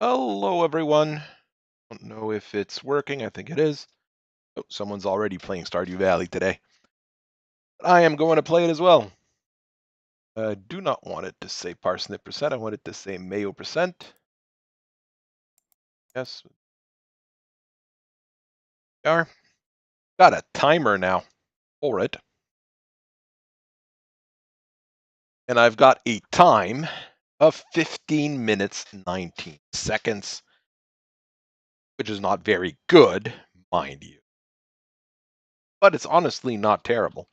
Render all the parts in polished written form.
Hello, everyone. Don't know if it's working. I think it is. Oh, someone's already playing Stardew Valley today. But I am going to play it as well. I do not want it to say Parsnip percent. I want it to say Mayo percent. Yes, we are. Got a timer now for it. And I've got a time of 15 minutes, 19 seconds, which is not very good, mind you. But it's honestly not terrible.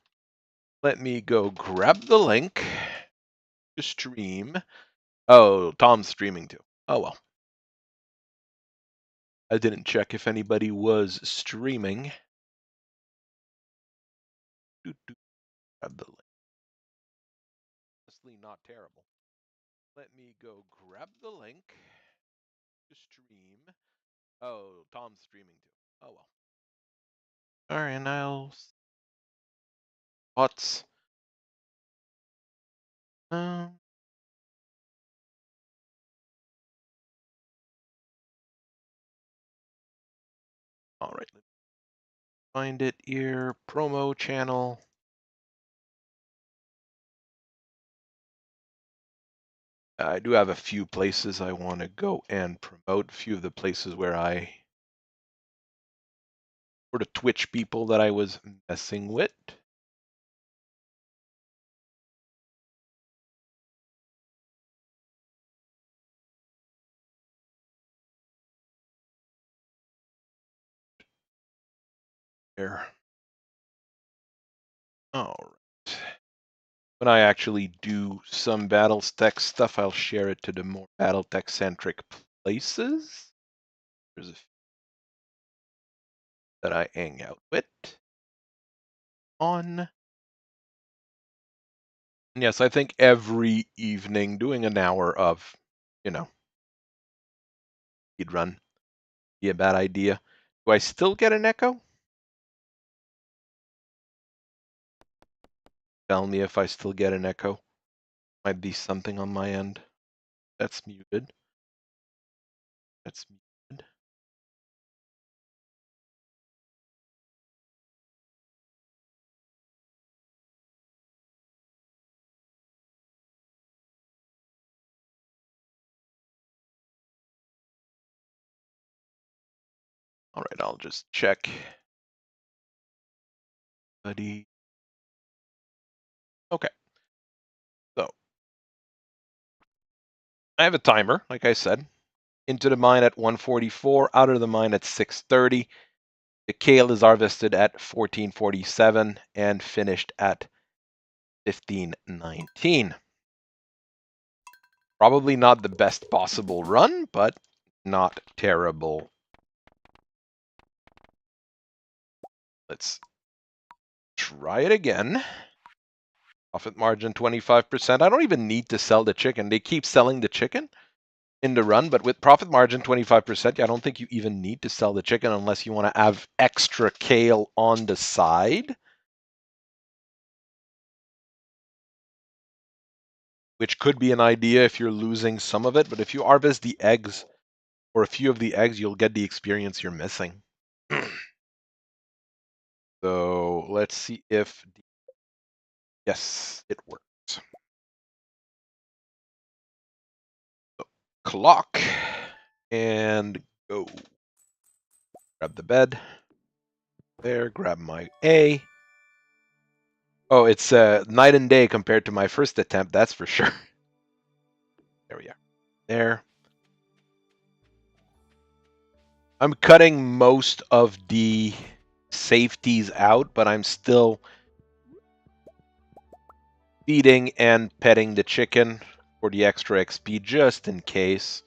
Let me go grab the link to stream. Oh, Tom's streaming too. Oh well. I didn't check if anybody was streaming. Grab the link. Honestly, not terrible. Let me go grab the link to stream. Oh, Tom's streaming too. Oh well. All right, and I'll. What's. Um. All right. Let's find it here. Promo channel. I do have a few places I want to go and promote. A few of the places where I. Sort of Twitch people that I was messing with. There. All right. When I actually do some Battletech stuff, I'll share it to the more Battletech-centric places. There's a few that I hang out with. On. And yes, I think every evening doing an hour of, speedrun be a bad idea. Do I still get an echo? Tell me if I still get an echo. Might be something on my end. That's muted. That's muted. All right, I'll just check. Buddy. Okay. So I have a timer, like I said. Into the mine at 1:44, out of the mine at 6:30. The kale is harvested at 14:47 and finished at 15:19. Probably not the best possible run, but not terrible. Let's try it again. Profit margin 25%. I don't even need to sell the chicken. They keep selling the chicken in the run, but with profit margin 25%, I don't think you even need to sell the chicken unless you want to have extra kale on the side. Which could be an idea if you're losing some of it, but if you harvest the eggs or a few of the eggs, you'll get the experience you're missing. So let's see if, yes, it works. So, clock and go. Grab the bed. There, grab my A. Oh, it's night and day compared to my first attempt, that's for sure. There we are. There. I'm cutting most of the safeties out, but I'm still feeding and petting the chicken for the extra XP just in case.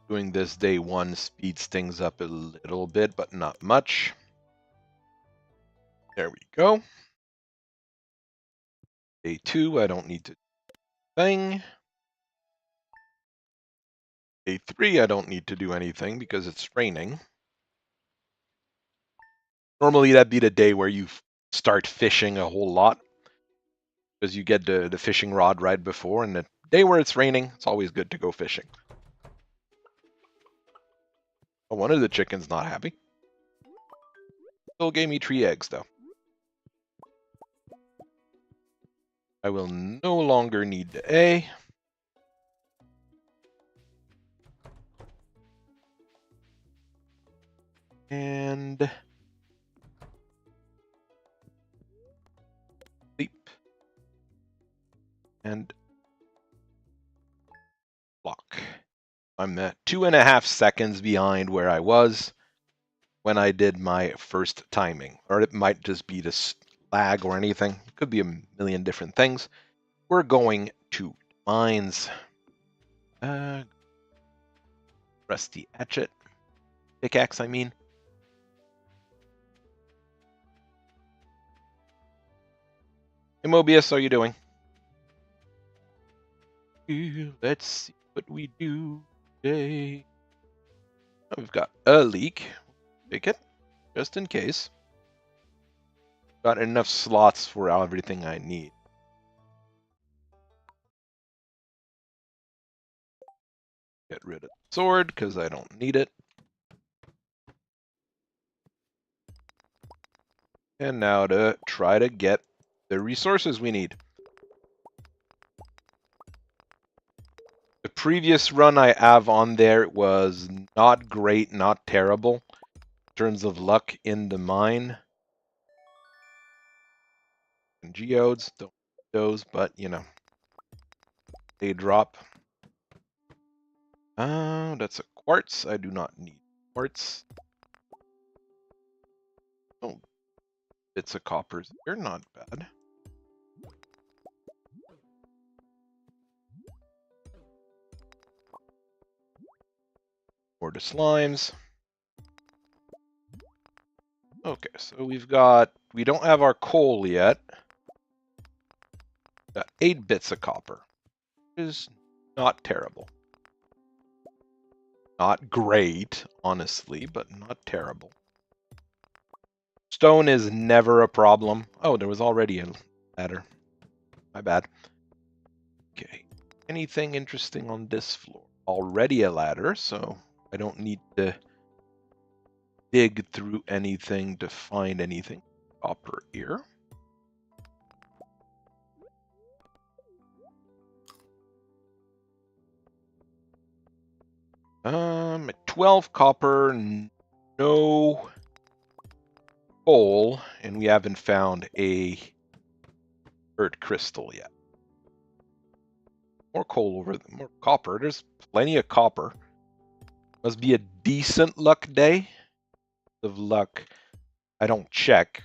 Doing this day one speeds things up a little bit, but not much. There we go. Day two, I don't need to do anything. Day three, I don't need to do anything because it's raining. Normally that'd be the day where you start fishing a whole lot, because you get the fishing rod right before, and the day where it's raining, it's always good to go fishing. Oh, one of the chickens not happy. Still gave me 3 eggs, though. I will no longer need the A. And sleep. And lock. I'm at 2.5 seconds behind where I was when I did my first timing. Or it might just be this lag or anything. It could be a million different things. We're going to mines. Rusty hatchet. Pickaxe, I mean. Hey, Mobius, how are you doing? Let's see what we do today. Oh, we've got a leak. Take it, just in case. Got enough slots for everything I need. Get rid of the sword, because I don't need it. And now to try to get the resources we need. The previous run I have on there was not great, not terrible in terms of luck in the mine. And geodes, don't need those, but you know, they drop. That's a quartz. I do not need quartz. Oh, bits of coppers. They're not bad. More to slimes. Okay, so we don't have our coal yet. Got 8 bits of copper, which is not terrible. Not great, honestly, but not terrible. Stone is never a problem. Oh, there was already a ladder. My bad. Okay. Anything interesting on this floor? Already a ladder, so I don't need to dig through anything to find anything. Copper here. 12 copper, no coal, and we haven't found a earth crystal yet. More coal over there, more copper. There's plenty of copper. Must be a decent luck day. Of luck, I don't check.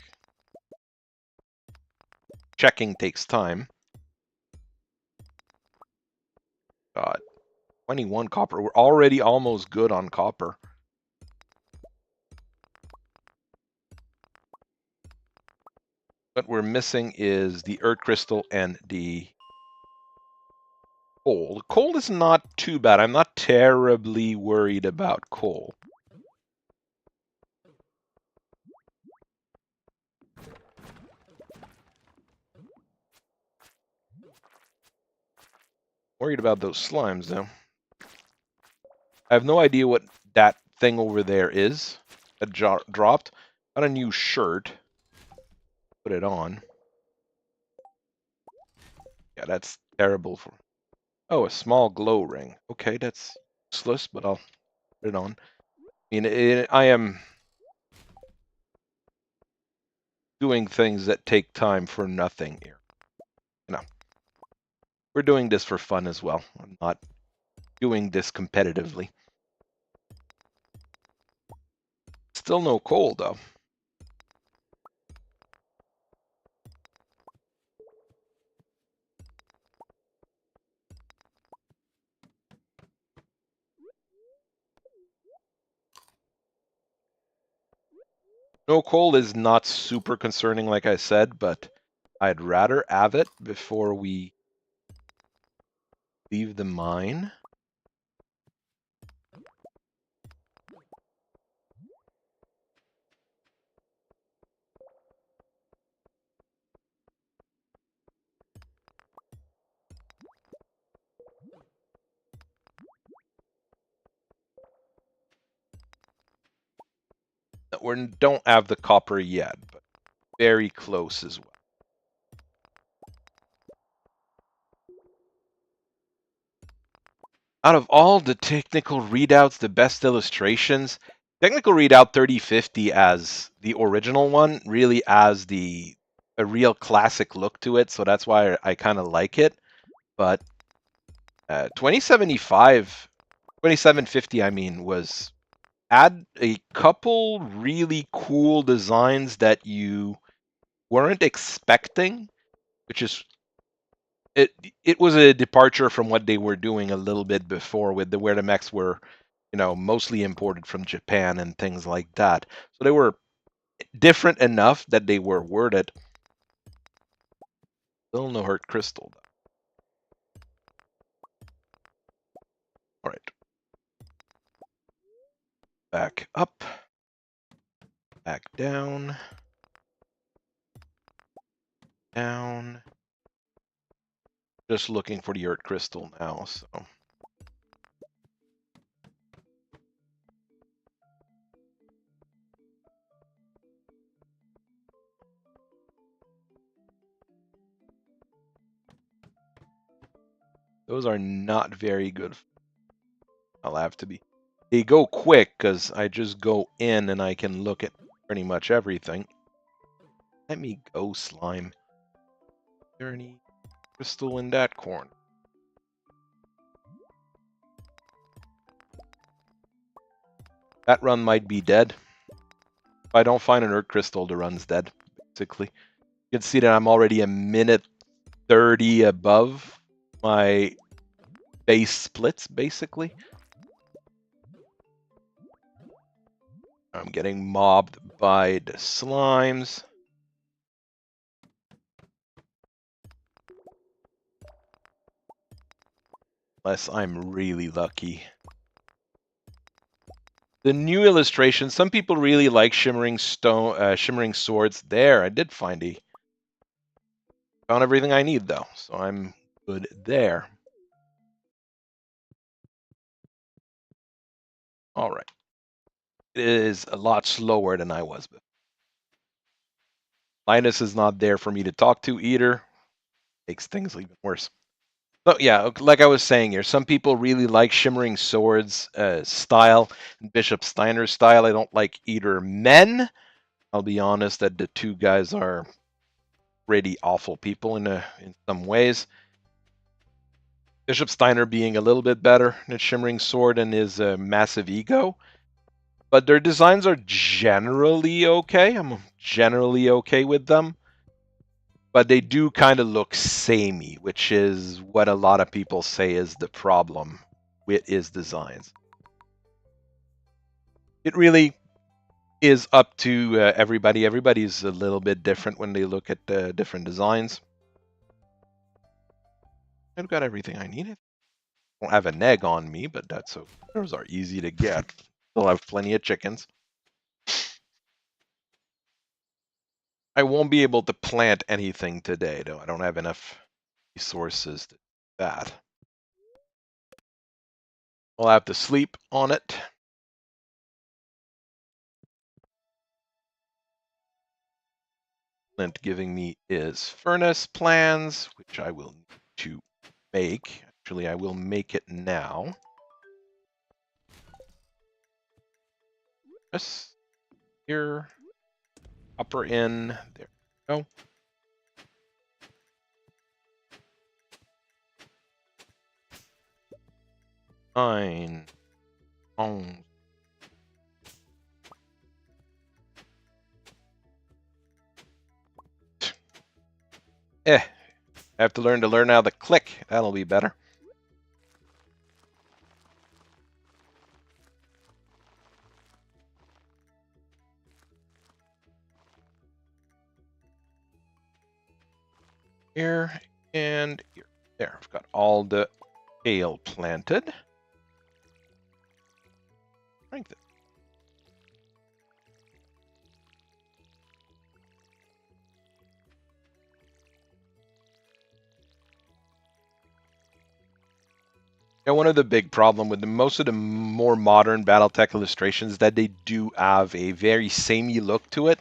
Checking takes time. God, 21 copper. We're already almost good on copper. What we're missing is the earth crystal and the coal. Coal is not too bad. I'm not terribly worried about coal. Worried about those slimes, though. I have no idea what that thing over there is that dropped. Got a new shirt. Put it on. Yeah, that's terrible for... Oh, a small glow ring. Okay, that's useless, but I'll put it on. I mean, I am doing things that take time for nothing here. You know, we're doing this for fun as well. I'm not doing this competitively. Still no coal, though. No coal is not super concerning, like I said, but I'd rather have it before we leave the mine. We don't have the copper yet, but very close as well. Out of all the technical readouts, the best illustrations, technical readout 3050 as the original one really has a real classic look to it, so that's why I kind of like it. But 2750, I mean, had a couple really cool designs that you weren't expecting, which is it was a departure from what they were doing a little bit before with where the mechs were, mostly imported from Japan and things like that. So they were different enough that they were worth it. Still no hurt crystal. All right. Back up. Back down. Down. Just looking for the earth crystal now, so. Those are not very good. I'll have to be. They go quick because I just go in and I can look at pretty much everything. Let me go, slime. Is there any crystal in that corner? That run might be dead. If I don't find an earth crystal, the run's dead, basically. You can see that I'm already a minute 30 above my base splits, basically. I'm getting mobbed by the slimes. Unless I'm really lucky. The new illustration, some people really like shimmering swords there. I did found everything I need though, so I'm good there. All right. It is a lot slower than I was before. Linus is not there for me to talk to either. Makes things even worse. But yeah, like I was saying here, some people really like Shimmering Swords style and Bishop Steiner's style. I don't like either men. I'll be honest that the two guys are pretty awful people in some ways. Bishop Steiner being a little bit better than Shimmering Sword and his massive ego. But their designs are generally okay. I'm generally okay with them. But they do kind of look samey, which is what a lot of people say is the problem with his designs. It really is up to everybody. Everybody's a little bit different when they look at different designs. I've got everything I need. I don't have an egg on me, but that's okay. Those are easy to get. Still have plenty of chickens. I won't be able to plant anything today, though. I don't have enough resources to do that. I'll have to sleep on it. Flint giving me is furnace plans, which I will need to make. Actually, I will make it now. Yes, here, upper in, there we go. Fine. I have to learn how to click. That'll be better. Here and here. There, I've got all the kale planted. Strength it. Yeah, one of the big problem with most of the more modern BattleTech illustrations is that they do have a very samey look to it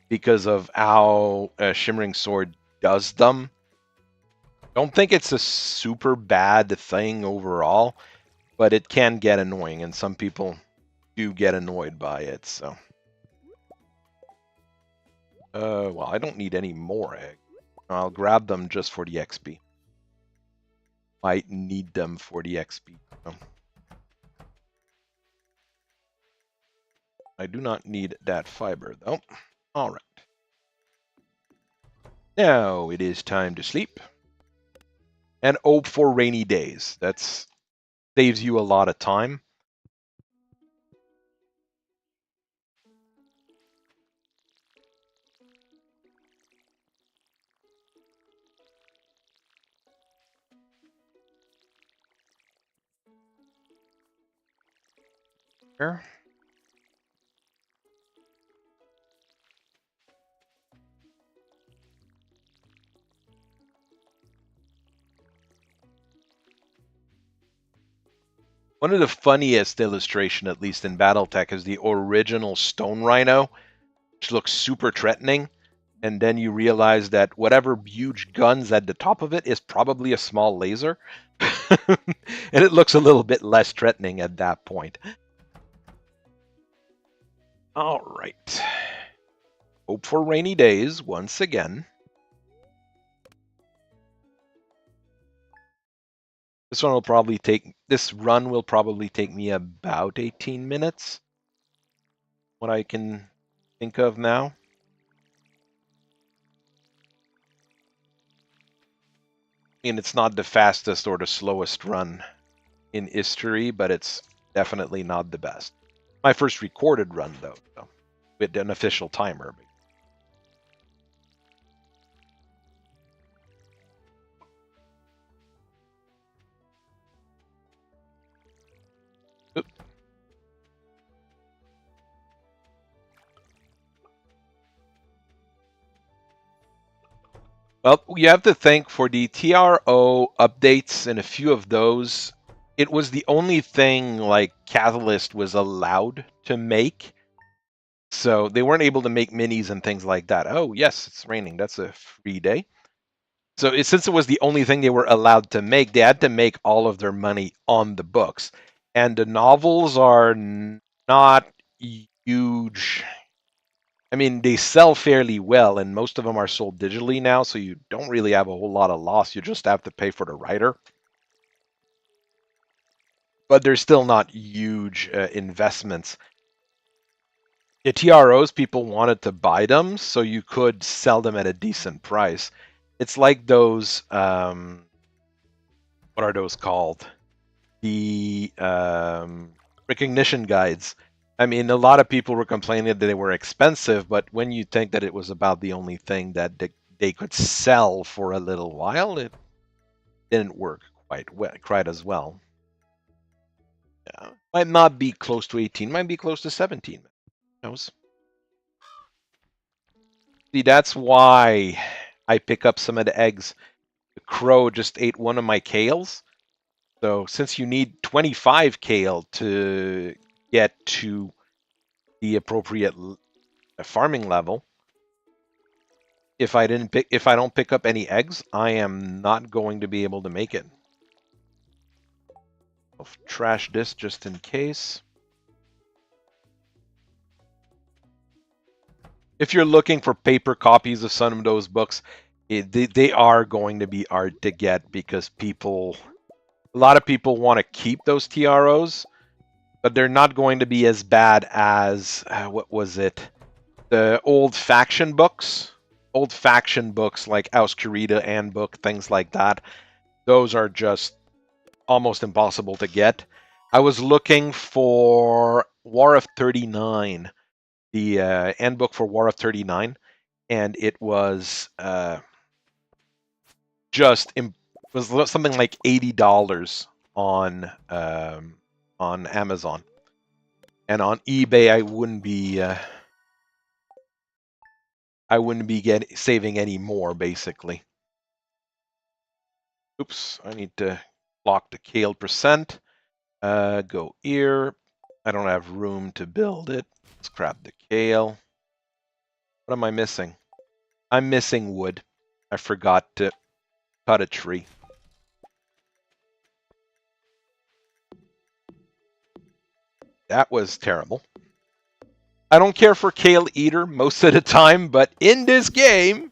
because of how Shimmering Sword does them. Don't think it's a super bad thing overall, but it can get annoying, and some people do get annoyed by it. So, well, I don't need any more eggs. I'll grab them just for the XP. Might need them for the XP. So. I do not need that fiber, though. All right. Now it is time to sleep. And hope for rainy days. That saves you a lot of time. Here. One of the funniest illustration, at least in BattleTech, is the original Stone Rhino, which looks super threatening. And then you realize that whatever huge gun's at the top of it is probably a small laser. And it looks a little bit less threatening at that point. All right. Hope for rainy days once again. This run will probably take me about 18 minutes. What I can think of now. I mean, it's not the fastest or the slowest run in history, but it's definitely not the best. My first recorded run, though, with an official timer. Oop. Well, you have to think for the TRO updates and a few of those, it was the only thing like Catalyst was allowed to make. So they weren't able to make minis and things like that. Oh, yes, it's raining. That's a free day. So since it was the only thing they were allowed to make, they had to make all of their money on the books. And the novels are not huge. I mean, they sell fairly well, and most of them are sold digitally now, so you don't really have a whole lot of loss. You just have to pay for the writer. But they're still not huge investments. The TROs, people wanted to buy them, so you could sell them at a decent price. It's like those, what are those called? The recognition guides. I mean, a lot of people were complaining that they were expensive, but when you think that it was about the only thing that they could sell for a little while, it didn't work quite as well. Yeah. Might not be close to 18, might be close to 17. Who knows? See, that's why I pick up some of the eggs. The crow just ate one of my kales. So since you need 25 kale to get to the appropriate farming level, if I don't pick up any eggs, I am not going to be able to make it. I'll trash this just in case. If you're looking for paper copies of some of those books, they are going to be hard to get because a lot of people want to keep those TROs, but they're not going to be as bad as, what was it? The old faction books like House Kurita Handbook, things like that. Those are just almost impossible to get. I was looking for War of 39, the handbook for War of 39, and it was was something like $80 on Amazon, and on eBay I wouldn't be saving any more, basically. Oops, I need to Lock the kale percent. Go here. I don't have room to build it. Scrap the kale. What am I missing? I'm missing wood. I forgot to cut a tree. That was terrible. I don't care for kale eater most of the time, but in this game,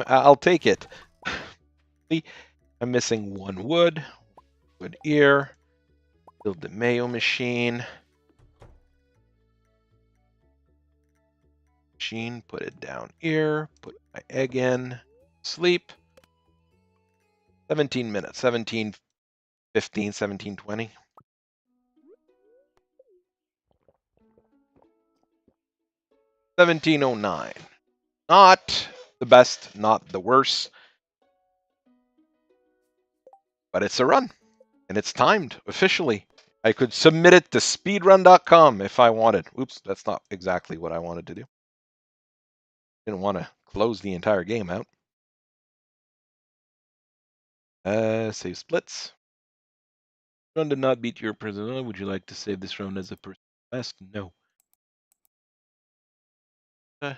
I'll take it. I'm missing one wood. Wood here. Build the Mayo machine. Put it down here. Put my egg in. Sleep. 17 minutes. 17, 15, 17, 20. 1709. Not the best, not the worst. But it's a run. And it's timed officially. I could submit it to speedrun.com if I wanted. Oops, that's not exactly what I wanted to do. Didn't want to close the entire game out. Save splits. Run did not beat your person. Would you like to save this round as a person best? No. Okay.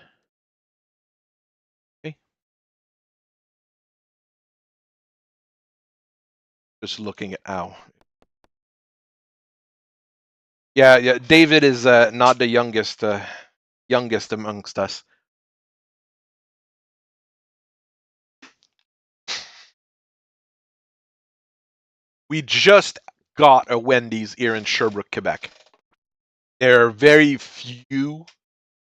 Just looking at Yeah. David is not the youngest amongst us. We just got a Wendy's here in Sherbrooke, Quebec. There are very few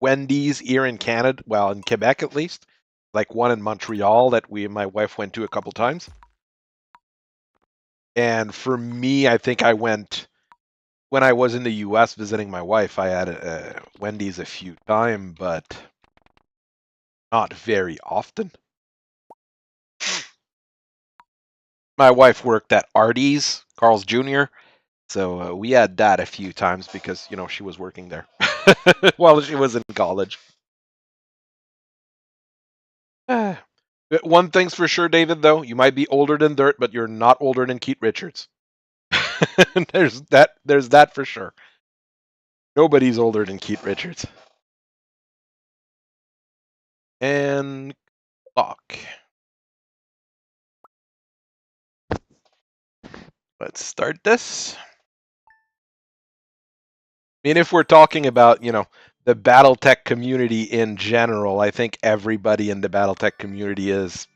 Wendy's here in Canada, well, in Quebec at least. Like one in Montreal that my wife went to a couple times. And for me, I think I went when I was in the US visiting my wife. I had Wendy's a few times, but not very often. My wife worked at Artie's, Carl's Jr., so we had that a few times because, she was working there while she was in college. One thing's for sure, David, though, you might be older than dirt, but you're not older than Keith Richards. There's that for sure. Nobody's older than Keith Richards. And clock. Let's start this. I mean, if we're talking about, the Battletech community in general, I think everybody in the Battletech community is,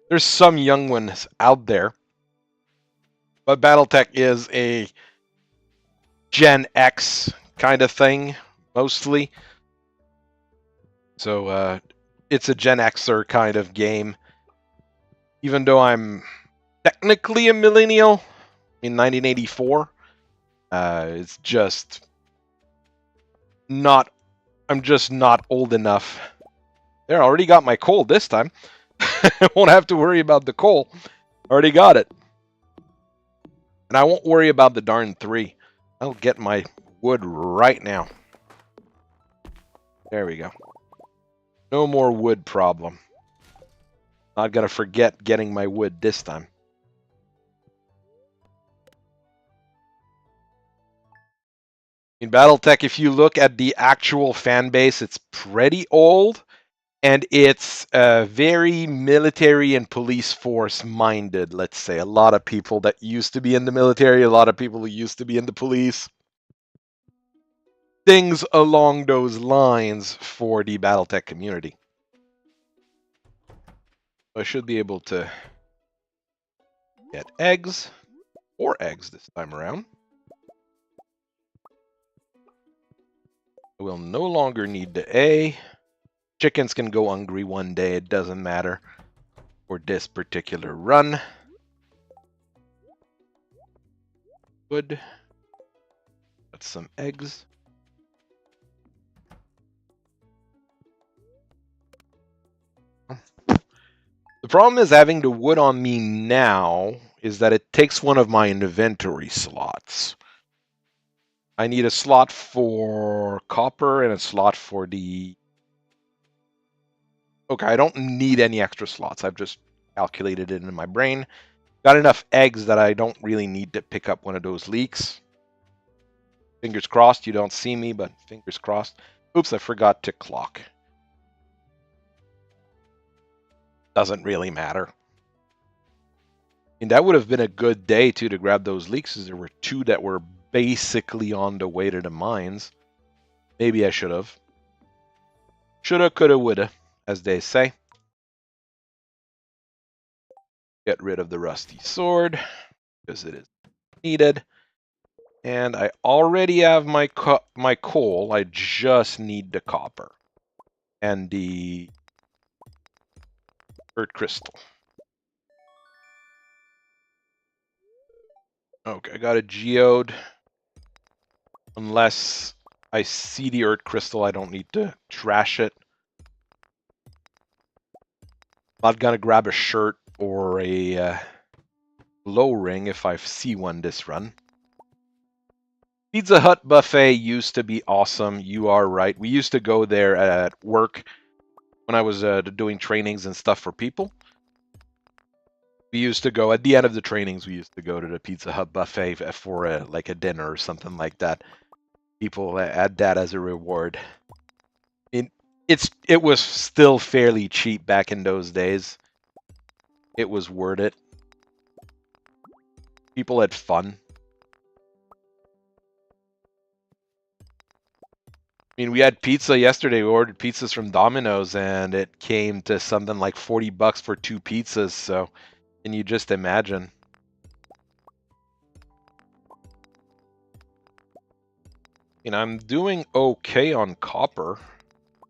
there's some young ones out there, but Battletech is a Gen X kind of thing, mostly. So it's a Gen Xer kind of game. Even though I'm technically a millennial in 1984, it's just not. I'm just not old enough. There, I already got my coal this time. I won't have to worry about the coal. Already got it. And I won't worry about the darn 3. I'll get my wood right now. There we go. No more wood problem. Not gonna forget getting my wood this time. In Battletech, if you look at the actual fan base, it's pretty old. And it's very military and police force minded, let's say. A lot of people that used to be in the military, a lot of people who used to be in the police. Things along those lines for the Battletech community. I should be able to get eggs, 4 eggs this time around. I will no longer need the A. Chickens can go hungry one day, it doesn't matter for this particular run. Wood. Got some eggs. The problem is having the wood on me now is that it takes one of my inventory slots. I need a slot for copper and a slot for the Okay, I don't need any extra slots. I've just calculated it in my brain. Got enough eggs that I don't really need to pick up one of those leeks. Fingers crossed you don't see me, but fingers crossed. Oops, I forgot to clock. Doesn't really matter. I mean, that would have been a good day, too, to grab those leeks, because there were 2 that were basically on the way to the mines. Maybe I should have. Shoulda, coulda, woulda, as they say. Get rid of the rusty sword, because it is needed. And I already have my coal. I just need the copper and the earth crystal. Okay, I got a geode. Unless I see the earth crystal, I don't need to trash it. Not gonna grab a shirt or a glow ring if I see one this run. Pizza Hut buffet used to be awesome. You are right. We used to go there at work when I was doing trainings and stuff for people. We used to go at the end of the trainings. We used to go to the Pizza Hut buffet for like a dinner or something like that. People add that as a reward. It was still fairly cheap back in those days. It was worth it. People had fun. I mean, we had pizza yesterday. We ordered pizzas from Domino's, and it came to something like $40 for 2 pizzas. So, can you just imagine? You know, I'm doing okay on copper,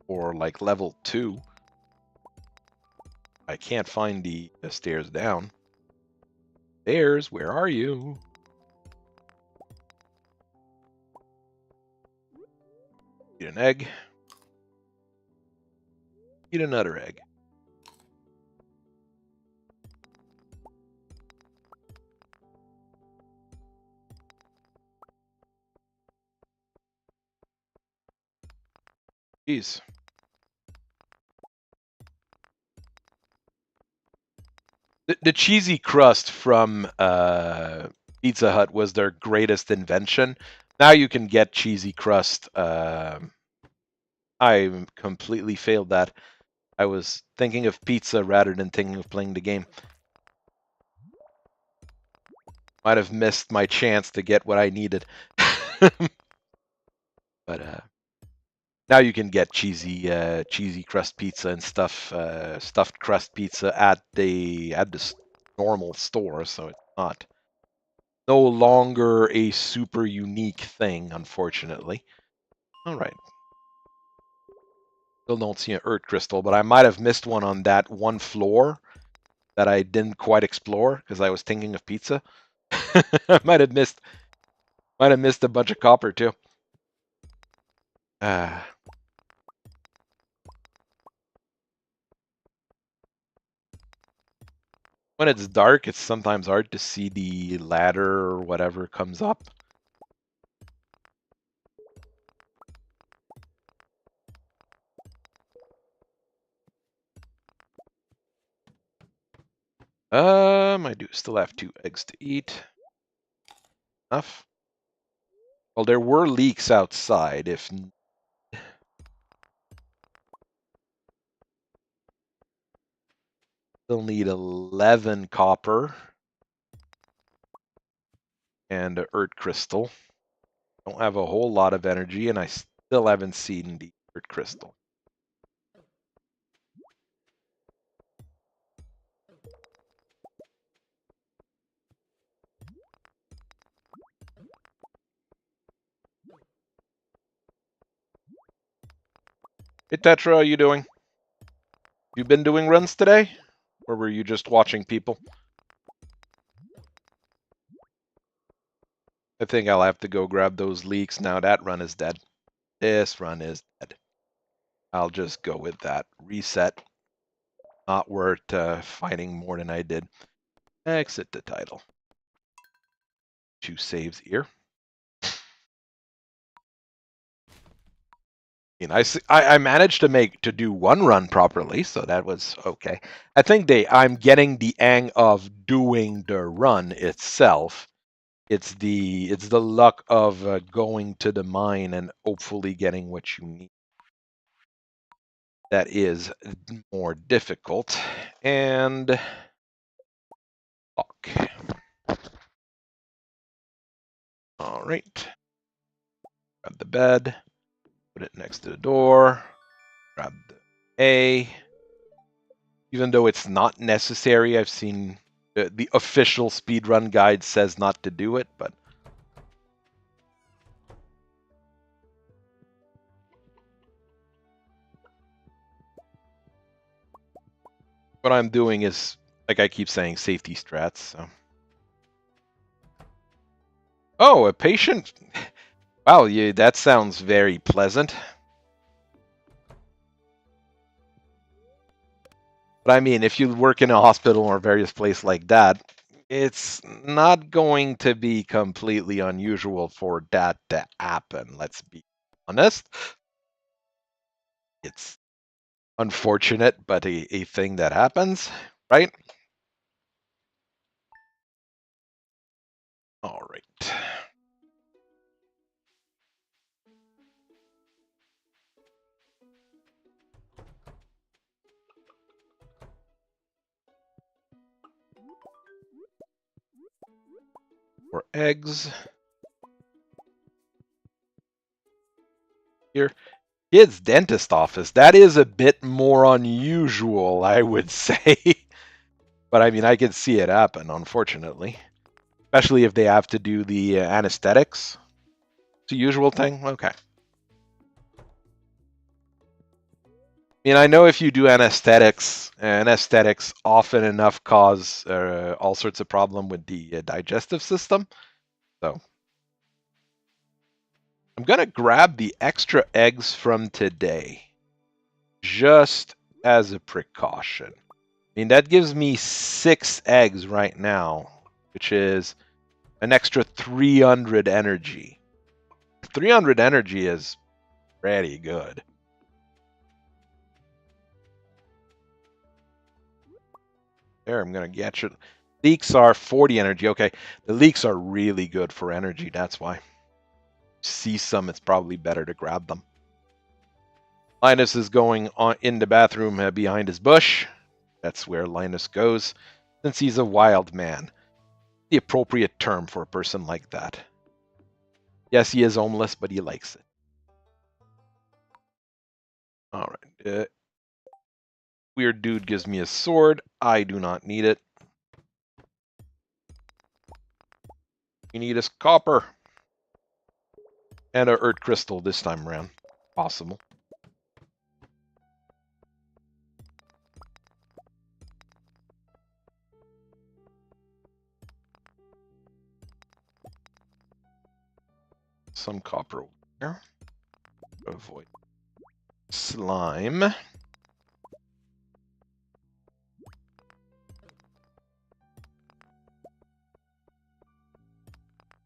or like level 2. I can't find the stairs down. Stairs, where are you? Eat an egg. Eat another egg. Jeez. The cheesy crust from Pizza Hut was their greatest invention. Now you can get cheesy crust. I completely failed that. I was thinking of pizza rather than thinking of playing the game. Might have missed my chance to get what I needed. But now you can get cheesy crust pizza and stuffed crust pizza at the normal store, so it's not no longer a super unique thing, unfortunately. All right. Still don't see an earth crystal, but I might have missed one on that one floor that I didn't quite explore because I was thinking of pizza. I might have missed a bunch of copper too. Uh, when it's dark, it's sometimes hard to see the ladder or whatever comes up. I do still have 2 eggs to eat. Enough. Well, there were leaks outside. If still need 11 copper and an earth crystal. Don't have a whole lot of energy, and I still haven't seen the earth crystal. Hey Tetra, how you doing? You been doing runs today? Or were you just watching people? I think I'll have to go grab those leaks now. That run is dead. This run is dead. I'll just go with that. Reset. Not worth fighting more than I did. Exit the title. 2 saves here. I managed to do one run properly, so that was okay. I think I'm getting the hang of doing the run itself. It's the luck of going to the mine and hopefully getting what you need that is more difficult. And fuck. All right. Grab the bed, put it next to the door. Grab the A. Even though it's not necessary, I've seen the official speedrun guide says not to do it, but what I'm doing is, like I keep saying, safety strats. So. Oh, a patient. Wow, that sounds very pleasant. But I mean, if you work in a hospital or various place like that, it's not going to be completely unusual for that to happen. Let's be honest. It's unfortunate, but a thing that happens, right? All right. For eggs. Here. Kid's dentist office. That is a bit more unusual, I would say. But I mean, I can see it happen, unfortunately. Especially if they have to do the anesthetics. It's a usual thing? Okay. I mean, I know if you do anesthetics often enough cause all sorts of problem with the digestive system. So I'm going to grab the extra eggs from today, just as a precaution. I mean, that gives me 6 eggs right now, which is an extra 300 energy. 300 energy is pretty good. There, I'm going to get you. Leeks are 40 energy. Okay, the leeks are really good for energy. That's why. See some, it's probably better to grab them. Linus is going on in the bathroom behind his bush. That's where Linus goes, since he's a wild man. The appropriate term for a person like that. Yes, he is homeless, but he likes it. All right. Weird dude gives me a sword. I do not need it. We need is copper. And a earth crystal this time around. Possible. Some copper over here. Avoid slime.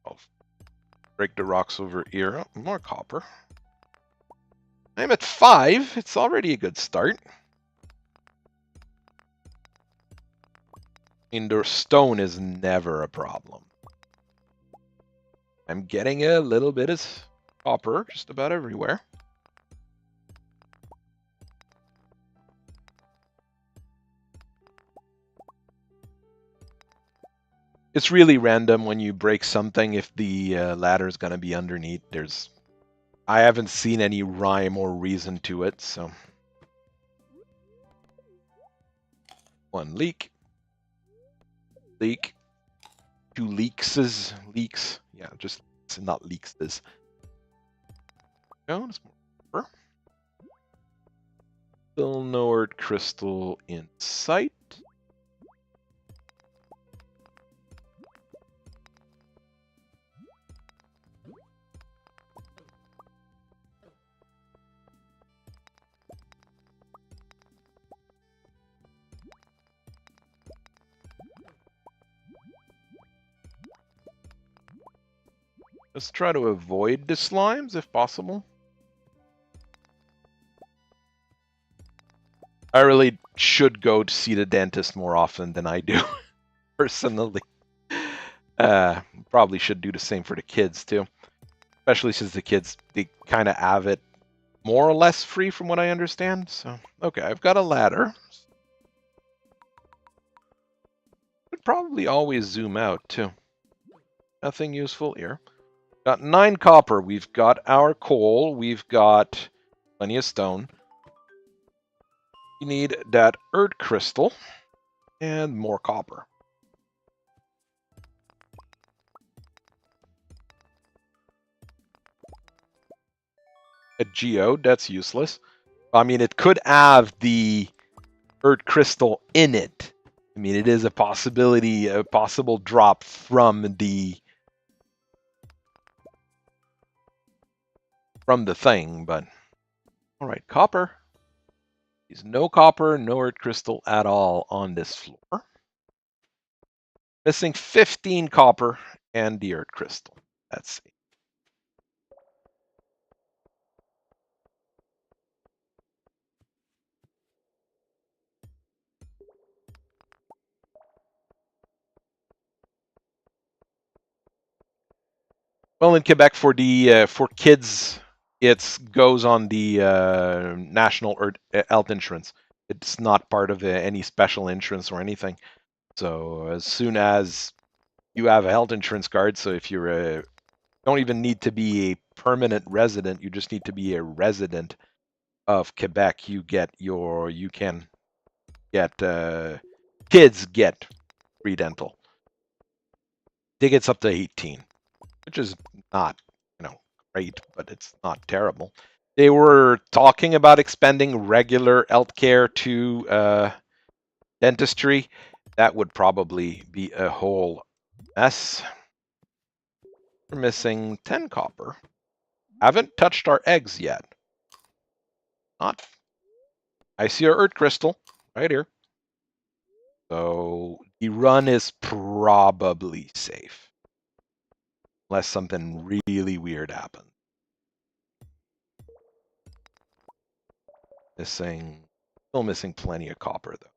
I'll break the rocks over here. Oh, more copper. I'm at 5. It's already a good start. Indoor stone is never a problem. I'm getting a little bit of copper just about everywhere. It's really random when you break something if the ladder is going to be underneath. I haven't seen any rhyme or reason to it, so. One leak. Leak. 2 leaks. Yeah, just not leaks. No, it's more. Still no earth crystal in sight. Let's try to avoid the slimes if possible. I really should go to see the dentist more often than I do, personally. Probably should do the same for the kids too, especially since the kids, they kind of have it more or less free from what I understand. So, okay, I've got a ladder. Could probably always zoom out too. Nothing useful here. Got 9 copper. We've got our coal. We've got plenty of stone. You need that earth crystal and more copper. A geode, that's useless. I mean, it could have the earth crystal in it. I mean, it is a possibility, a possible drop from the thing, but all right, copper. There's no copper, no earth crystal at all on this floor. Missing 15 copper and the earth crystal. Let's see. Well, in Quebec, for the for kids, it goes on the national health insurance. It's not part of any special insurance or anything. So as soon as you have a health insurance card, so if you're a, don't even need to be a permanent resident, you just need to be a resident of Quebec. You can get kids get free dental. I think it's up to 18, which is not, great, but it's not terrible. They were talking about expanding regular healthcare to dentistry. That would probably be a whole mess. We're missing 10 copper. Haven't touched our eggs yet. Not. I see our earth crystal right here. So the run is probably safe. Unless something really weird happens. Still missing plenty of copper though.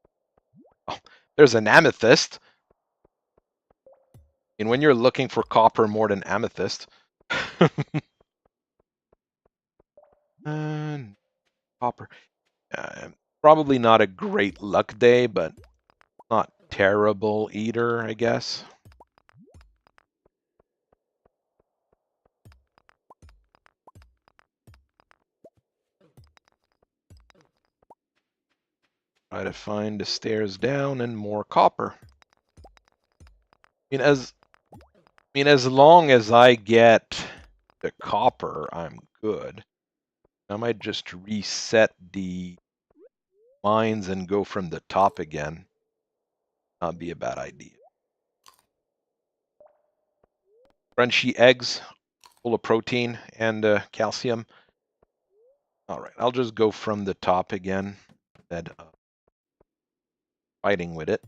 Oh, there's an amethyst. And when you're looking for copper more than amethyst. And copper. Probably not a great luck day, but not terrible either, I guess. Try to find the stairs down and more copper. As long as I get the copper, I'm good. I might just reset the mines and go from the top again. Not be a bad idea. Crunchy eggs, full of protein and calcium. All right, I'll just go from the top again instead of fighting with it.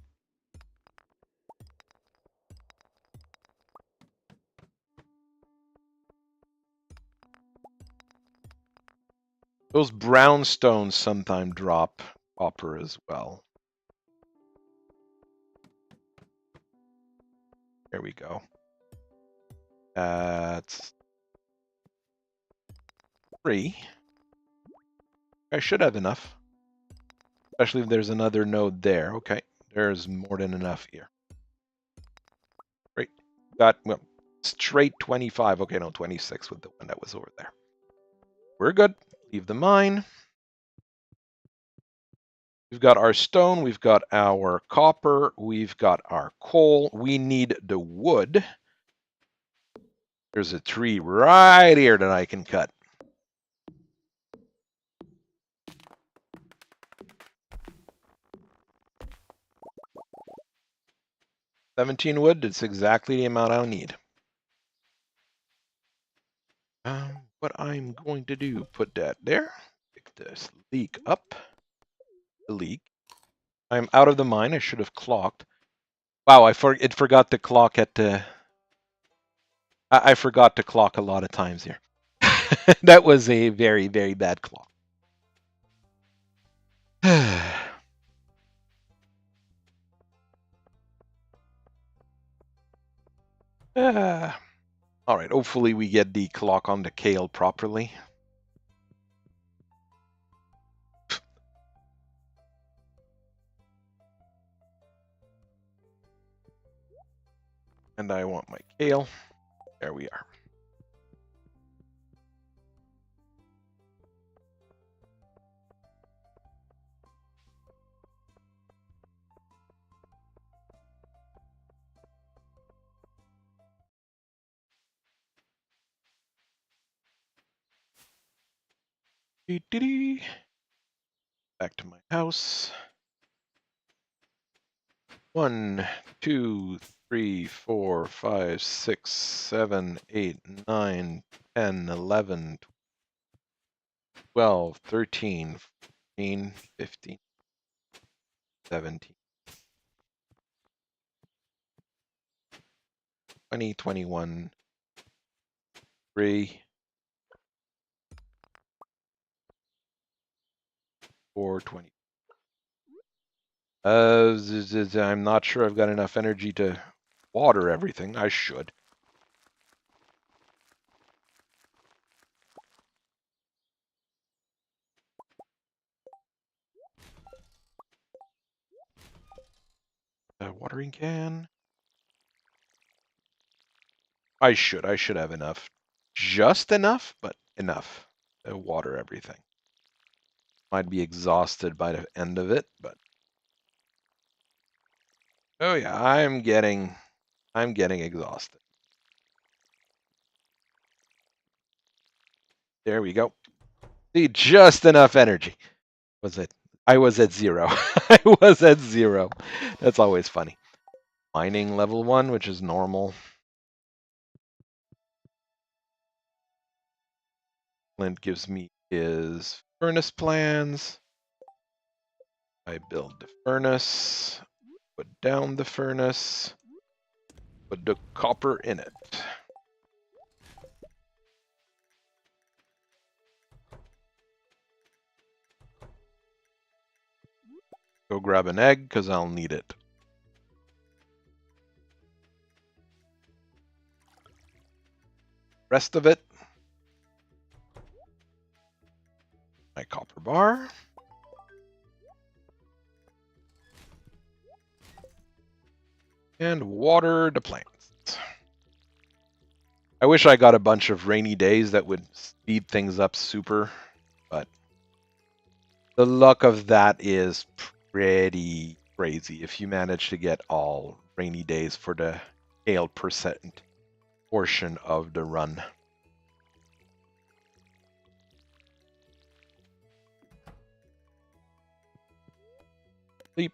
Those brown stones sometimes drop copper as well. There we go. That's 3. I should have enough. Especially if there's another node there. Okay, there's more than enough here. Great. Got, well, straight 25. Okay, no, 26 with the one that was over there. We're good. Leave the mine. We've got our stone. We've got our copper. We've got our coal. We need the wood. There's a tree right here that I can cut. $17 wood, it's exactly the amount I'll need. What I'm going to do, put that there. Pick this leak up. The leak. I'm out of the mine. I should have clocked. Wow, it forgot to clock at the... I forgot to clock a lot of times here. That was a very, very bad clock. All right, hopefully we get the clock on the kale properly. And I want my kale. There we are. Back to my house. 1, 2, 3, 4, 5, 6, 7, 8, 9, 10, 11, 12, 13, 14, 15, 17, 20, 21, 3, 4, 20. I'm not sure I've got enough energy to water everything. I should. Watering can. I should have enough. Just enough, but enough to water everything. Might be exhausted by the end of it, but oh yeah, I'm getting exhausted. There we go. See, just enough energy. Was it? I was at 0. I was at 0. That's always funny. Mining level 1, which is normal. Clint gives me his furnace plans. I build the furnace, put down the furnace, put the copper in it. Go grab an egg, because I'll need it. Rest of it, my copper bar. And water the plants. I wish I got a bunch of rainy days that would speed things up super, but the luck of that is pretty crazy if you manage to get all rainy days for the kale percent portion of the run. Sleep.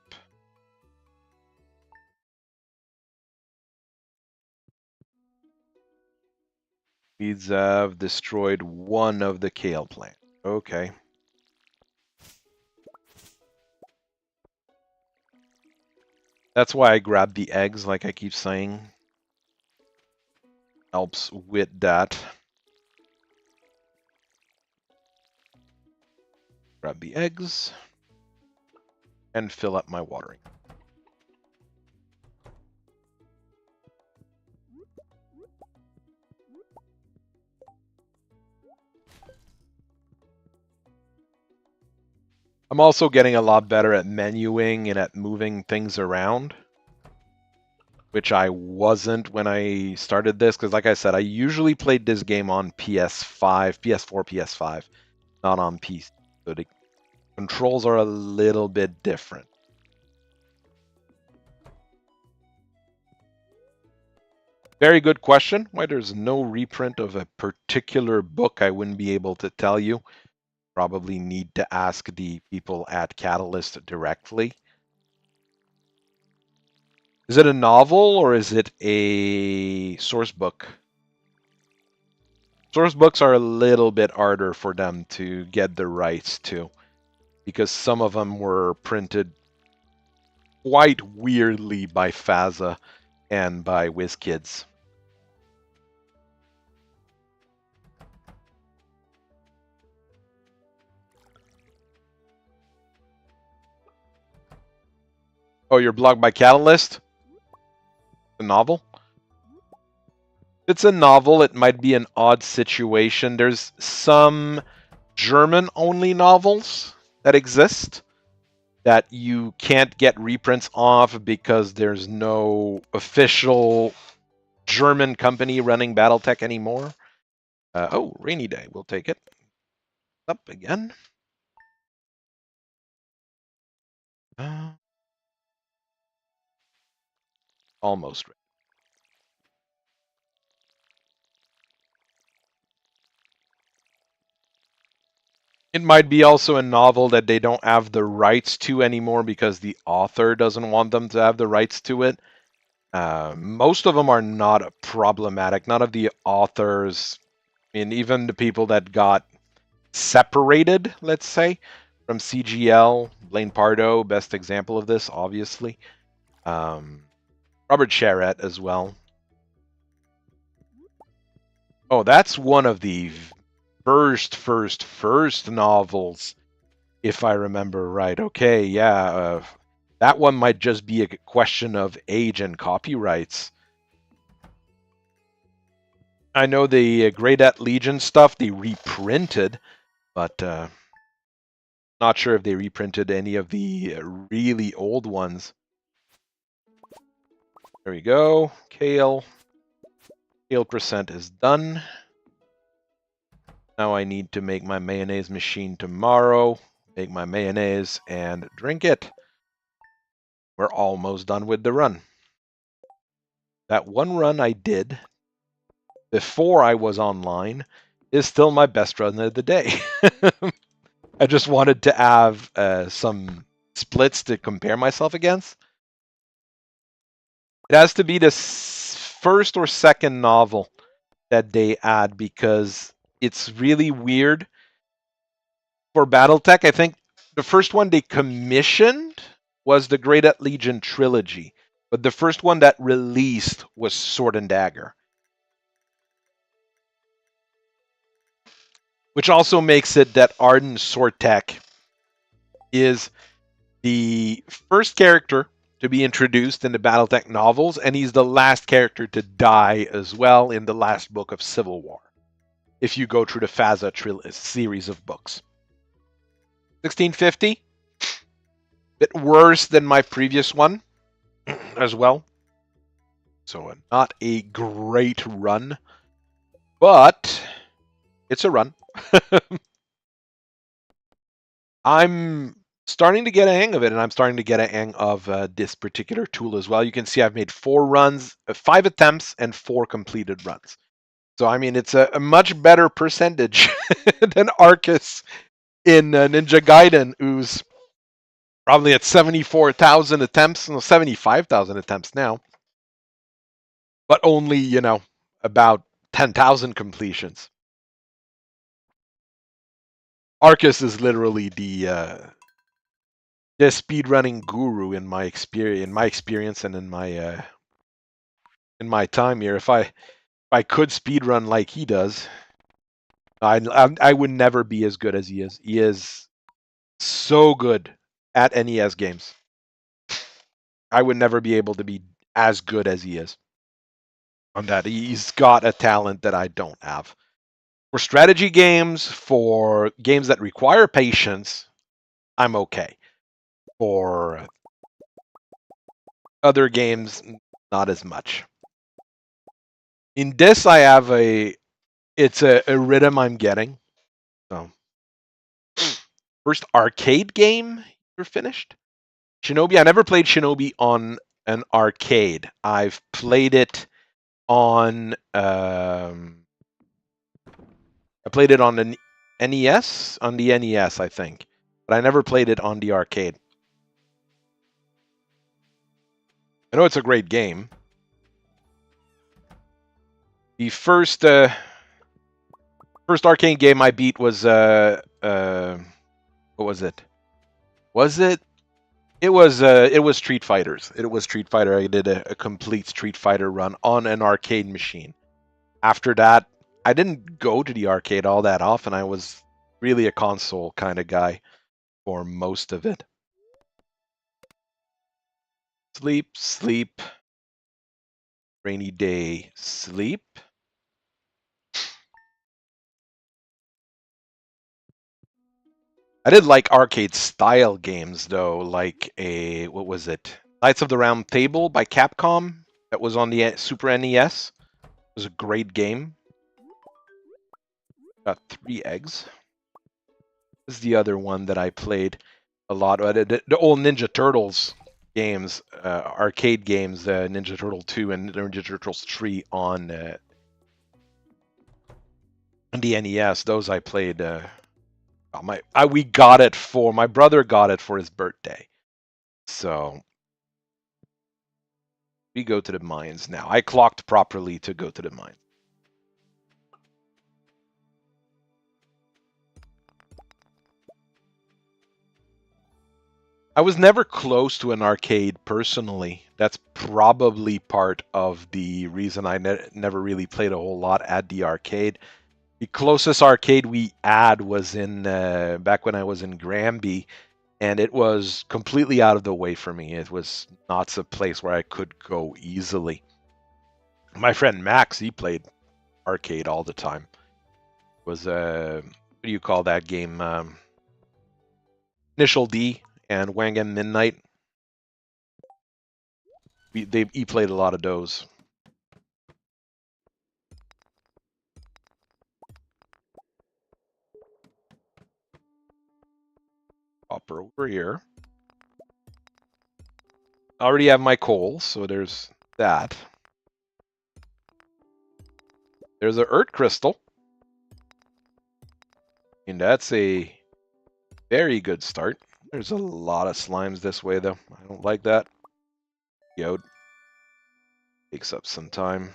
Weeds have destroyed one of the kale plants. Okay. That's why I grabbed the eggs, like I keep saying. Helps with that. Grab the eggs. And fill up my watering. I'm also getting a lot better at menuing and at moving things around, which I wasn't when I started this, because like I said, I usually played this game on PS5, PS4, PS5, not on PC. So the controls are a little bit different. Very good question. Why there's no reprint of a particular book, I wouldn't be able to tell you. Probably need to ask the people at Catalyst directly. Is it a novel or is it a source book? Source books are a little bit harder for them to get the rights to, because some of them were printed quite weirdly by FASA and by WizKids. Oh, you're blocked by Catalyst? The novel? It's a novel. It might be an odd situation. There's some German-only novels that exist that you can't get reprints of because there's no official German company running BattleTech anymore. Oh, rainy day. We'll take it. Up again. Almost. It might be also a novel that they don't have the rights to anymore because the author doesn't want them to have the rights to it. Most of them are not problematic. None of the authors, I mean, even the people that got separated, let's say, from CGL, Blaine Pardo, best example of this, obviously. Robert Charrette as well. Oh, that's one of the first novels, if I remember right. Okay, yeah. That one might just be a question of age and copyrights. I know the Great At Legion stuff they reprinted, but not sure if they reprinted any of the really old ones. There we go. Kale. Kale percent is done. Now I need to make my mayonnaise machine tomorrow. Make my mayonnaise and drink it. We're almost done with the run. That one run I did before I was online is still my best run of the day. I just wanted to have some splits to compare myself against. It has to be the first or second novel that they add because it's really weird. For BattleTech, I think the first one they commissioned was the Great At Legion trilogy, but the first one that released was Sword and Dagger. Which also makes it that Arden Sortek is the first character to be introduced in the BattleTech novels, and he's the last character to die as well in the last book of Civil War, if you go through the Faza series of books. 1650, bit worse than my previous one as well. So not a great run, but it's a run. I'm starting to get a hang of it, and I'm starting to get a hang of this particular tool as well. You can see I've made 4 runs, 5 attempts, and 4 completed runs. So, I mean, it's a much better percentage than Arcus in Ninja Gaiden, who's probably at 74,000 attempts, no, 75,000 attempts now, but only, about 10,000 completions. Arcus is literally the speedrunning guru in my experience, and in my time here. If I could speedrun like he does, I would never be as good as he is. He is so good at NES games. I would never be able to be as good as he is on that. He's got a talent that I don't have. For strategy games, for games that require patience, I'm okay. For other games, not as much. In this, I have it's a rhythm I'm getting. So, first arcade game you're finished? Shinobi. I never played Shinobi on an arcade. I've played it on. I played it on an NES, on the NES, I think, but I never played it on the arcade. I know it's a great game. The first arcade game I beat was what was it? Was it? It was Street Fighters. It was Street Fighter. I did a complete Street Fighter run on an arcade machine. After that, I didn't go to the arcade all that often. I was really a console kind of guy for most of it. Sleep, sleep. Rainy day, sleep. I did like arcade style games though, like what was it? Knights of the Round Table by Capcom that was on the Super NES. It was a great game. Got 3 eggs. This is the other one that I played a lot. The old Ninja Turtles games, arcade games, Ninja Turtle 2 and Ninja Turtles 3 on the NES. Those I played. We got it for my brother got it for his birthday, so we go to the mines now. I clocked properly to go to the mines. I was never close to an arcade personally. That's probably part of the reason I never really played a whole lot at the arcade. The closest arcade we had was in back when I was in Granby, and it was completely out of the way for me. It was not a place where I could go easily. My friend Max, he played arcade all the time. It was what do you call that game? Initial D and Wangan Midnight. He played a lot of those. Hopper over here. I already have my coal, so there's that. There's a Earth Crystal. And that's a very good start. There's a lot of slimes this way, though. I don't like that. Yo, takes up some time.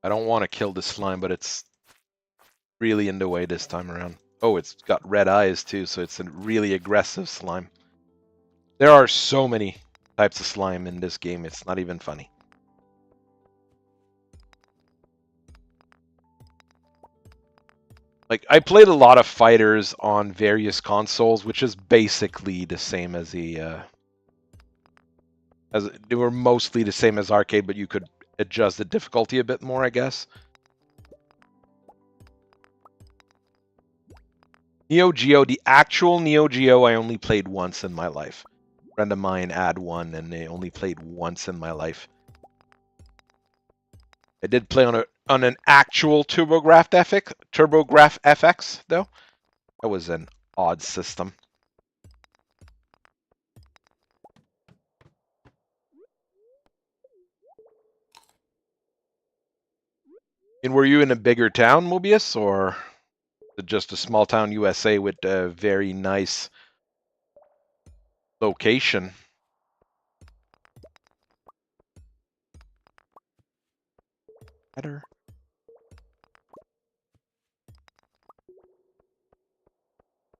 I don't want to kill this slime, but it's really in the way this time around. Oh, it's got red eyes, too, so it's a really aggressive slime. There are so many types of slime in this game, it's not even funny. Like, I played a lot of fighters on various consoles, which is basically the same as they were mostly the same as arcade, but you could adjust the difficulty a bit more, I guess. Neo Geo, the actual Neo Geo, I only played once in my life. A friend of mine had one, and they only played once in my life. I did play on an actual TurboGrafx FX though. That was an odd system. And were you in a bigger town, Mobius, or just a small town USA with a very nice location? Better.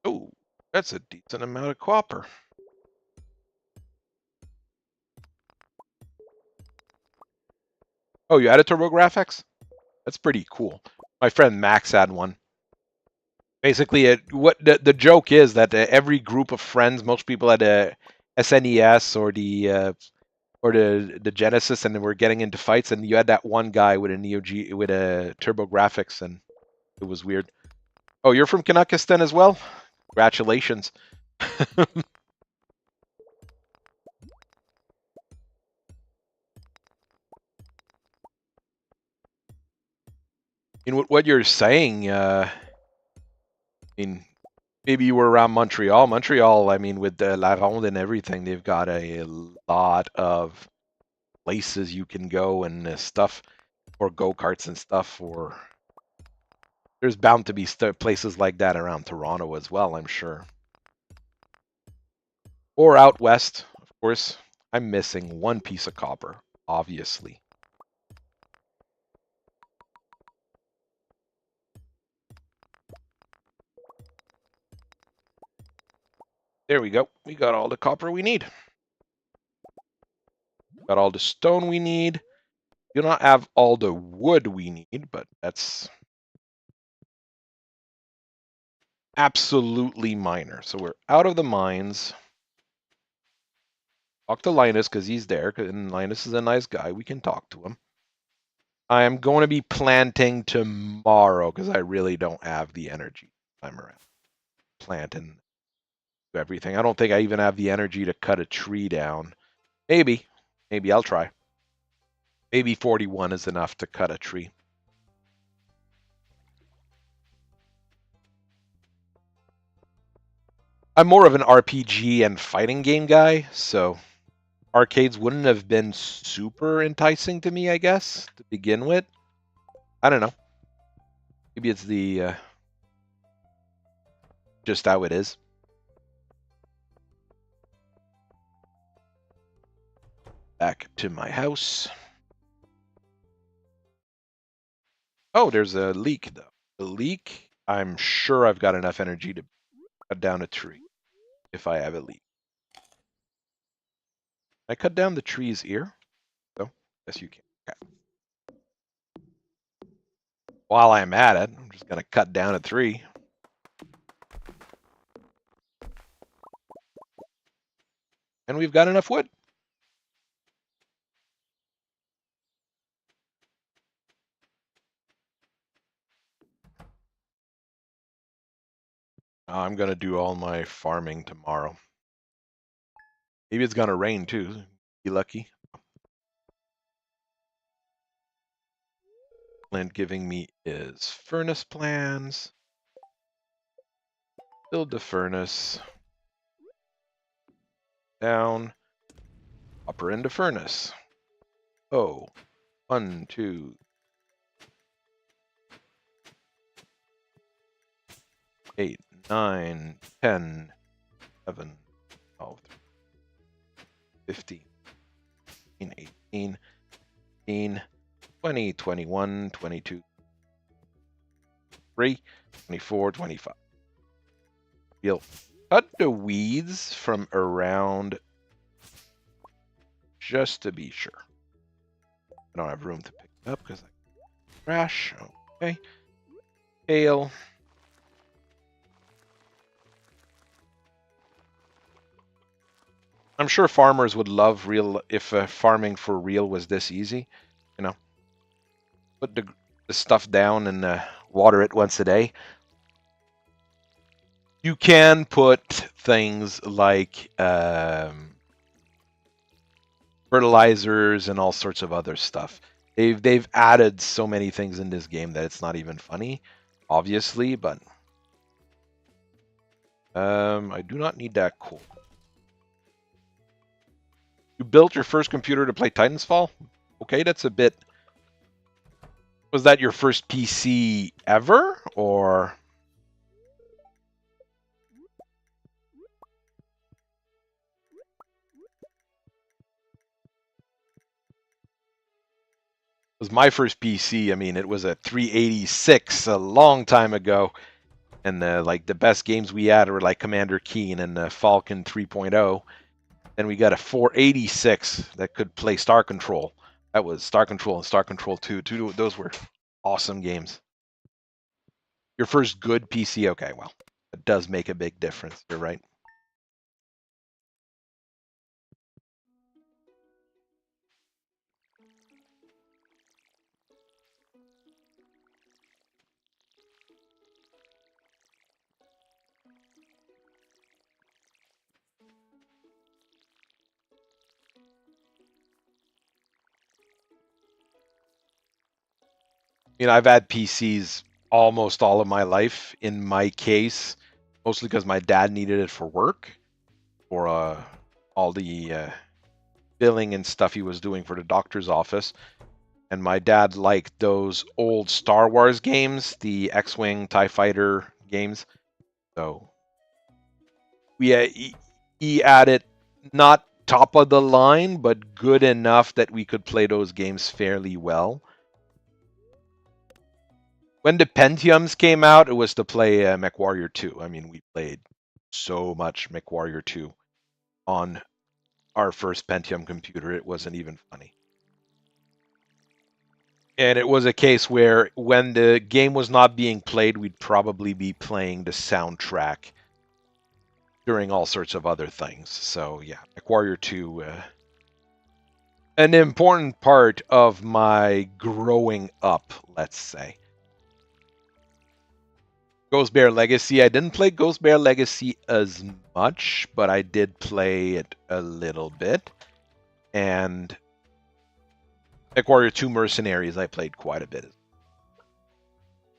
Oh, that's a decent amount of copper. Oh, you had a TurboGrafx? That's pretty cool. My friend Max had one. Basically, what the joke is that every group of friends, most people had a SNES or the Genesis, and then we're getting into fights, and you had that one guy with a with a TurboGrafx, and it was weird. Oh, you're from Kanakistan as well? Congratulations. In what you're saying, I mean, maybe you were around Montreal. Montreal, I mean, with the La Ronde and everything, they've got a lot of places you can go and stuff, or go-karts and stuff, or there's bound to be places like that around Toronto as well, I'm sure. Or out west, of course. I'm missing one piece of copper, obviously. There we go. We got all the copper we need. Got all the stone we need. Do not have all the wood we need, but that's absolutely minor. So we're out of the mines. Talk to Linus because he's there, and Linus is a nice guy. We can talk to him. I am going to be planting tomorrow because I really don't have the energy time around. Planting everything. I don't think I even have the energy to cut a tree down. Maybe I'll try. Maybe 41 is enough to cut a tree. I'm more of an RPG and fighting game guy, so arcades wouldn't have been super enticing to me, I guess, to begin with. I don't know. Maybe it's the just how it is. Back to my house. Oh, there's a leak, though. The leak, I'm sure I've got enough energy to cut down a tree if I have a leak. I cut down the trees here. So, yes, you can. Okay. While I'm at it, I'm just going to cut down a tree. And we've got enough wood. I'm going to do all my farming tomorrow. Maybe it's going to rain too. Be lucky. Land giving me is furnace plans. Build the furnace. Down. Upper into furnace. Oh. 1, 2, 8, 9, 10, 11, 12, 15, 18, 19, 20, 21, 22, 23, 24, 25. We'll cut the weeds from around just to be sure. I don't have room to pick it up because I crash. Okay. Kale. I'm sure farmers would love real if farming for real was this easy. You know, put the stuff down and water it once a day. You can put things like fertilizers and all sorts of other stuff. They've added so many things in this game that it's not even funny, obviously. But I do not need that coal. You built your first computer to play Titanfall? Okay, that's a bit... Was that your first PC ever, or... It was my first PC. I mean, it was a 386 a long time ago. And like the best games we had were like Commander Keen and Falcon 3.0. Then we got a 486 that could play Star Control. That was Star Control and Star Control 2. Those were awesome games. Your first good PC? Okay, well, it does make a big difference. You're right. You know, I've had PCs almost all of my life. In my case, mostly because my dad needed it for work, for all the billing and stuff he was doing for the doctor's office. And my dad liked those old Star Wars games, the X-Wing, TIE Fighter games. So he added not top of the line, but good enough that we could play those games fairly well. When the Pentiums came out, it was to play MechWarrior 2. I mean, we played so much MechWarrior 2 on our first Pentium computer. It wasn't even funny. And it was a case where when the game was not being played, we'd probably be playing the soundtrack during all sorts of other things. So yeah, MechWarrior 2, an important part of my growing up, let's say. Ghost Bear Legacy. I didn't play Ghost Bear Legacy as much, but I did play it a little bit. And MechWarrior 2 Mercenaries, I played quite a bit.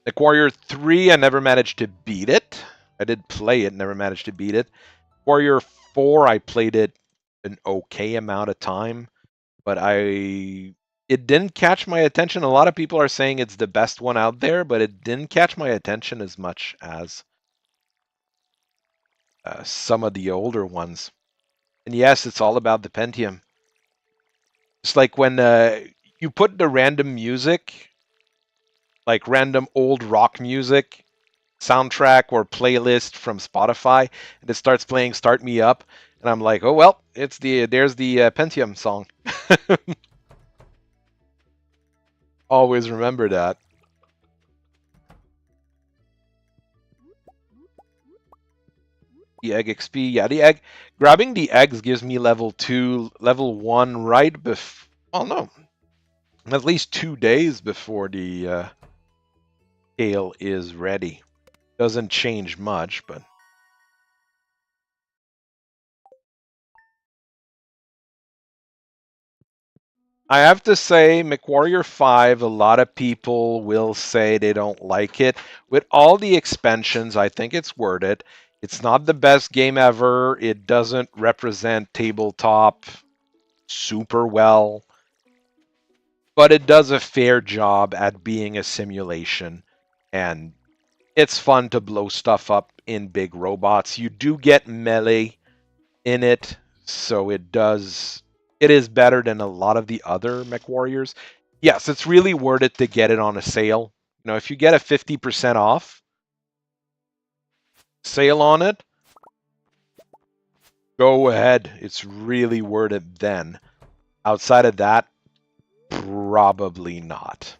MechWarrior 3, I never managed to beat it. I did play it, never managed to beat it. Warrior 4, I played it an okay amount of time, but it didn't catch my attention. A lot of people are saying it's the best one out there, but it didn't catch my attention as much as some of the older ones. And yes, it's all about the Pentium. It's like when you put the random music, like random old rock music, soundtrack or playlist from Spotify, and it starts playing "Start Me Up," and I'm like, oh well, there's the Pentium song. Always remember that. The egg XP, yeah, the egg. Grabbing the eggs gives me level 2, level 1 right before. Well, no, at least 2 days before the scale is ready. Doesn't change much, but. I have to say, MechWarrior 5, a lot of people will say they don't like it. With all the expansions, I think it's worth it. It's not the best game ever. It doesn't represent tabletop super well, but it does a fair job at being a simulation. And it's fun to blow stuff up in big robots. You do get melee in it, so it is better than a lot of the other MechWarriors. Yes, it's really worth it to get it on a sale. You know, if you get a 50% off sale on it, go ahead. It's really worth it then. Outside of that, probably not.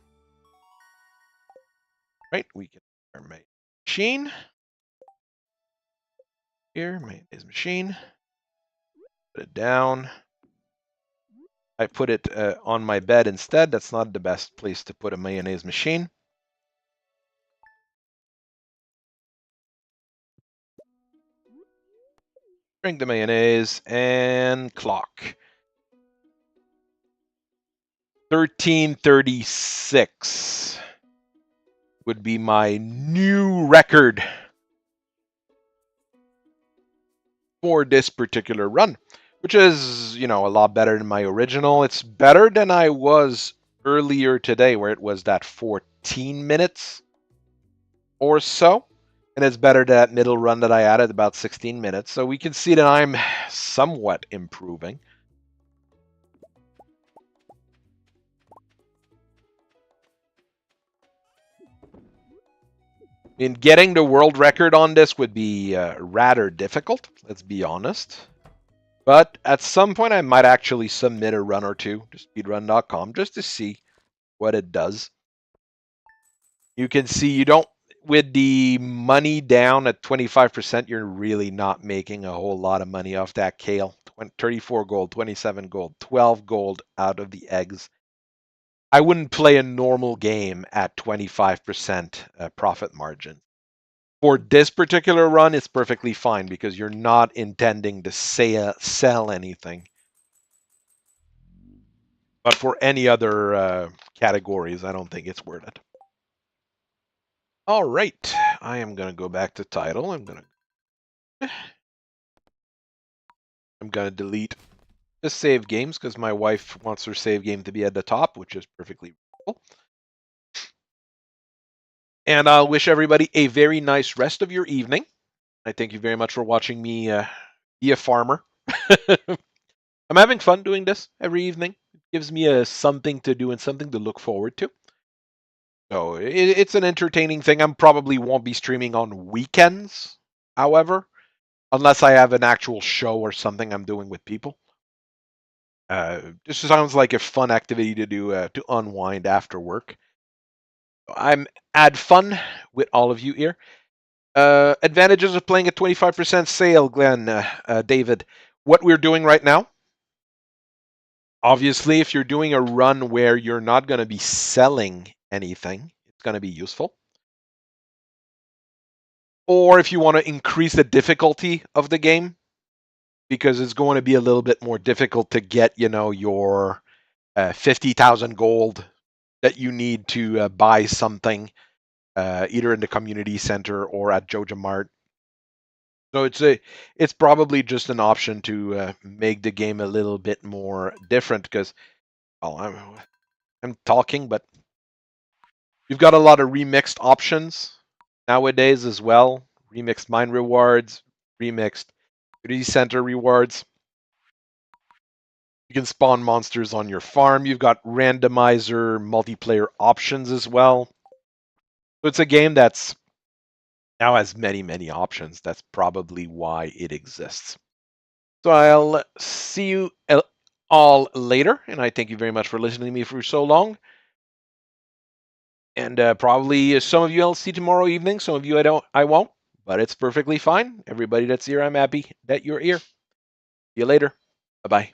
Right? We can machine. Here, mayonnaise machine. Put it down. I put it on my bed instead. That's not the best place to put a mayonnaise machine. Drink the mayonnaise and clock. 1336 would be my new record for this particular run, which is, you know, a lot better than my original. It's better than I was earlier today, where it was that 14 minutes or so. And it's better than that middle run that I added, about 16 minutes. So we can see that I'm somewhat improving. I mean, getting the world record on this would be rather difficult, let's be honest. But at some point, I might actually submit a run or two to speedrun.com just to see what it does. You can see you don't, with the money down at 25%, you're really not making a whole lot of money off that kale. 34 gold, 27 gold, 12 gold out of the eggs. I wouldn't play a normal game at 25% profit margin. For this particular run, it's perfectly fine because you're not intending to sell anything. But for any other categories, I don't think it's worth it. All right, I am going to go back to title. I'm going to delete the save games because my wife wants her save game to be at the top, which is perfectly cool. And I'll wish everybody a very nice rest of your evening. I thank you very much for watching me be a farmer. I'm having fun doing this every evening. It gives me something to do and something to look forward to. So it's an entertaining thing. I probably won't be streaming on weekends, however, unless I have an actual show or something I'm doing with people. This sounds like a fun activity to do to unwind after work. I'm had fun with all of you here. Advantages of playing at 25% sale, Glenn, David. What we're doing right now, obviously, if you're doing a run where you're not going to be selling anything, it's going to be useful. Or if you want to increase the difficulty of the game, because it's going to be a little bit more difficult to get, your 50,000 gold that you need to buy something, either in the community center or at Joja Mart. So it's probably just an option to make the game a little bit more different because, well, I'm talking, but you've got a lot of remixed options nowadays as well. Remixed mine rewards, remixed community center rewards. You can spawn monsters on your farm. You've got randomizer multiplayer options as well. So it's a game that's now has many, many options. That's probably why it exists. So I'll see you all later, and I thank you very much for listening to me for so long. And probably some of you I'll see tomorrow evening. Some of you I won't, but it's perfectly fine. Everybody that's here, I'm happy that you're here. See you later. Bye-bye.